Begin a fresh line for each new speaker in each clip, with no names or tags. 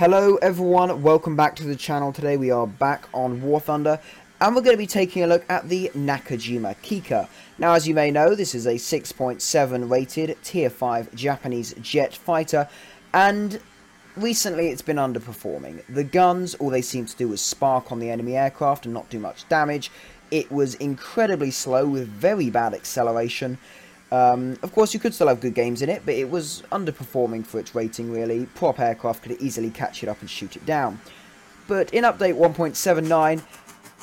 Hello everyone, welcome back to the channel. Today we are back on War Thunder and we're going to be taking a look at the Nakajima Kikka. Now, as you may know, this is a 6.7 rated tier 5 Japanese jet fighter, and recently it's been underperforming. The guns, all they seem to do is spark on the enemy aircraft and not do much damage. It was incredibly slow with very bad acceleration. Of course, you could still have good games in it, but it was underperforming for its rating, really. Prop aircraft could easily catch it up and shoot it down. But in update 1.79,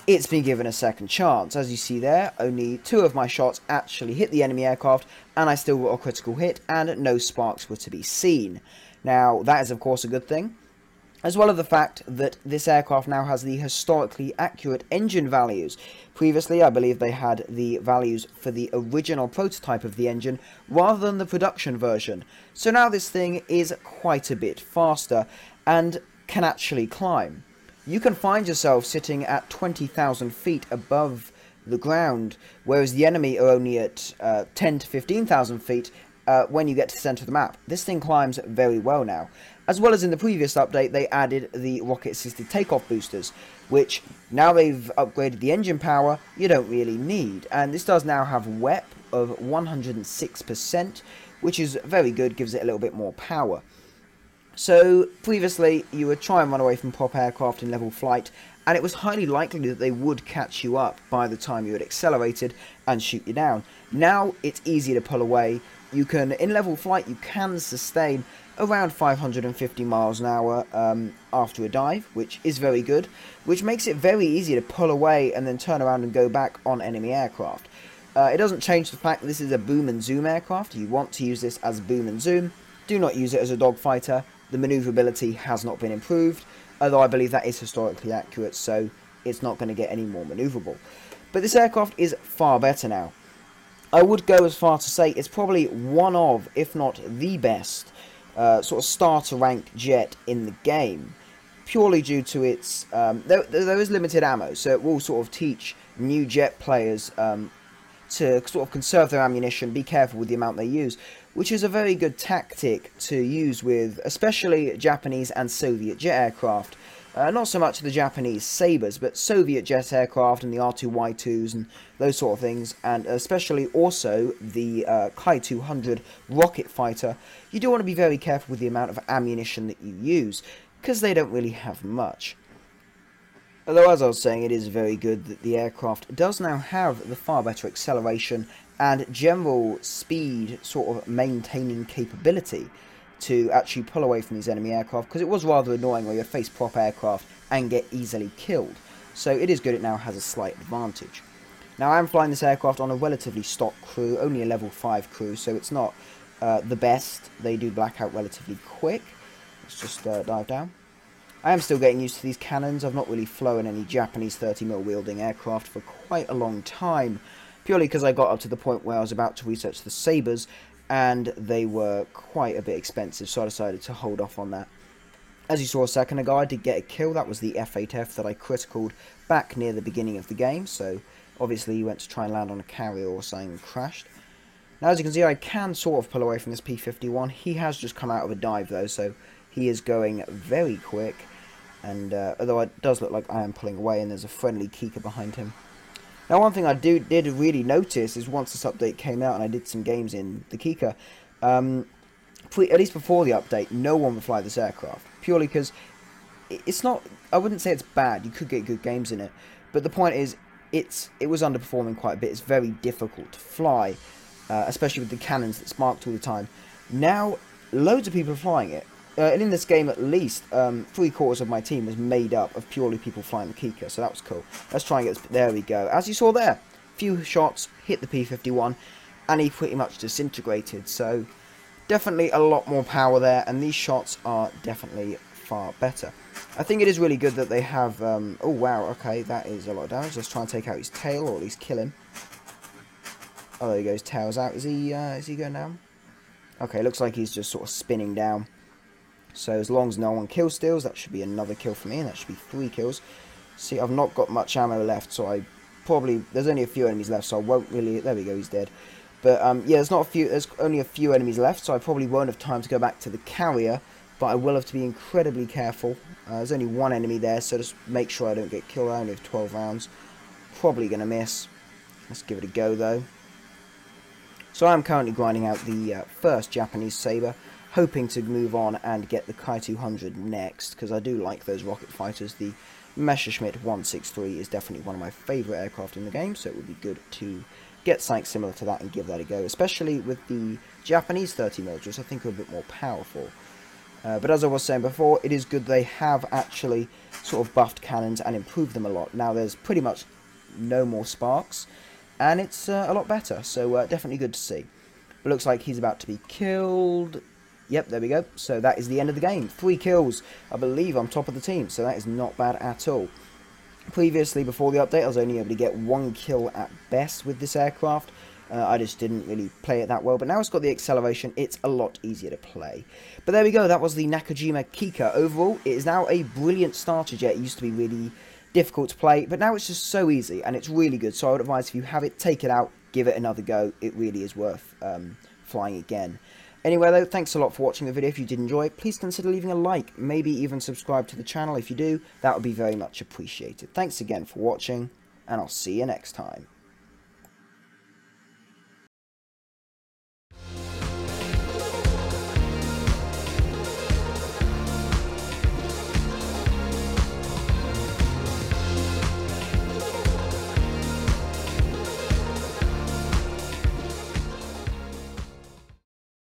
it's been given a second chance. As you see there, only 2 of my shots actually hit the enemy aircraft, and I still got a critical hit, and no sparks were to be seen. Now, that is of course a good thing, as well as the fact that this aircraft now has the historically accurate engine values. Previously, I believe they had the values for the original prototype of the engine rather than the production version. So now this thing is quite a bit faster and can actually climb. You can find yourself sitting at 20,000 feet above the ground, whereas the enemy are only at 10 to 15,000 feet when you get to the center of the map. This thing climbs very well now. As well as in the previous update, they added the rocket-assisted takeoff boosters, which, now they've upgraded the engine power, you don't really need. And this does now have WEP of 106%, which is very good, gives it a little bit more power. So, previously, you would try and run away from prop aircraft in level flight, and it was highly likely that they would catch you up by the time you had accelerated and shoot you down. Now, it's easy to pull away. You can, in level flight, you can sustain around 550 miles an hour after a dive, which is very good, which makes it very easy to pull away and then turn around and go back on enemy aircraft. It doesn't change the fact that this is a boom and zoom aircraft. You want to use this as boom and zoom. Do not use it as a dogfighter. The maneuverability has not been improved, although I believe that is historically accurate, so it's not going to get any more maneuverable. But this aircraft is far better now. I would go as far to say it's probably one of, if not the best, sort of starter rank jet in the game, purely due to its there is limited ammo, so it will sort of teach new jet players to sort of conserve their ammunition, be careful with the amount they use, which is a very good tactic to use with especially Japanese and Soviet jet aircraft. Not so much the Japanese Sabres, but Soviet jet aircraft and the R2Y2s and those sort of things, and especially also the Kai-200 rocket fighter. You do want to be very careful with the amount of ammunition that you use, because they don't really have much. Although, as I was saying, it is very good that the aircraft does now have the far better acceleration and general speed sort of maintaining capability to actually pull away from these enemy aircraft, because it was rather annoying where you face prop aircraft and get easily killed. So it is good it now has a slight advantage. Now, I am flying this aircraft on a relatively stock crew, only a level 5 crew, so it's not the best. They do black out relatively quick. Let's just dive down. I am still getting used to these cannons. I've not really flown any Japanese 30mm wielding aircraft for quite a long time, purely because I got up to the point where I was about to research the Sabres, and they were quite a bit expensive, so I decided to hold off on that. As you saw a second ago, I did get a kill. That was the F8F that I criticaled back near the beginning of the game, so obviously he went to try and land on a carrier or something and crashed. Now, as you can see, I can sort of pull away from this P-51. He has just come out of a dive, though, so he is going very quick, and although it does look like I am pulling away, and there's a friendly Kikka behind him. Now, one thing I did really notice is once this update came out and I did some games in the Kikka, at least before the update, no one would fly this aircraft. Purely because it's not, I wouldn't say it's bad, you could get good games in it, but the point is, it was underperforming quite a bit. It's very difficult to fly, especially with the cannons that sparked all the time. Now, loads of people are flying it. And in this game, at least, 3/4 of my team was made up of purely people flying the Kikka, so that was cool. Let's try and get this. There we go. As you saw there, few shots hit the P-51, and he pretty much disintegrated. So, definitely a lot more power there, and these shots are definitely far better. I think it is really good that they have. Oh wow, okay, that is a lot of damage. Let's try and take out his tail, or at least kill him. Oh, there he goes. Tail's out. Is he going down? Okay, looks like he's just sort of spinning down. So as long as no one kill steals, that should be another kill for me, and that should be 3 kills. See, I've not got much ammo left, so there's only a few enemies left, so I won't really, there we go, he's dead. But yeah, there's only a few enemies left, so I probably won't have time to go back to the carrier but I will have to be incredibly careful. There's only one enemy there, so just make sure I don't get killed. I only have 12 rounds. Probably going to miss. Let's give it a go, though. So I'm currently grinding out the first Japanese saber, hoping to move on and get the Kai 200 next, because I do like those rocket fighters. The Messerschmitt 163 is definitely one of my favourite aircraft in the game, so it would be good to get something similar to that and give that a go, especially with the Japanese 30mm, which I think are a bit more powerful. But as I was saying before, it is good they have actually sort of buffed cannons and improved them a lot. Now there's pretty much no more sparks, and it's a lot better, so definitely good to see. But looks like he's about to be killed. Yep, there we go. So that is the end of the game. 3 kills. I believe I'm top of the team, so that is not bad at all. Previously, before the update, I was only able to get 1 kill at best with this aircraft. I just didn't really play it that well, but now it's got the acceleration, it's a lot easier to play. But there we go, that was the Nakajima Kikka. Overall, it is now a brilliant starter jet. It used to be really difficult to play, but now it's just so easy, and it's really good. So I would advise, if you have it, take it out, give it another go. It really is worth flying again. Anyway, though, thanks a lot for watching the video. If you did enjoy it, please consider leaving a like, maybe even subscribe to the channel. If you do, that would be very much appreciated. Thanks again for watching, and I'll see you next time.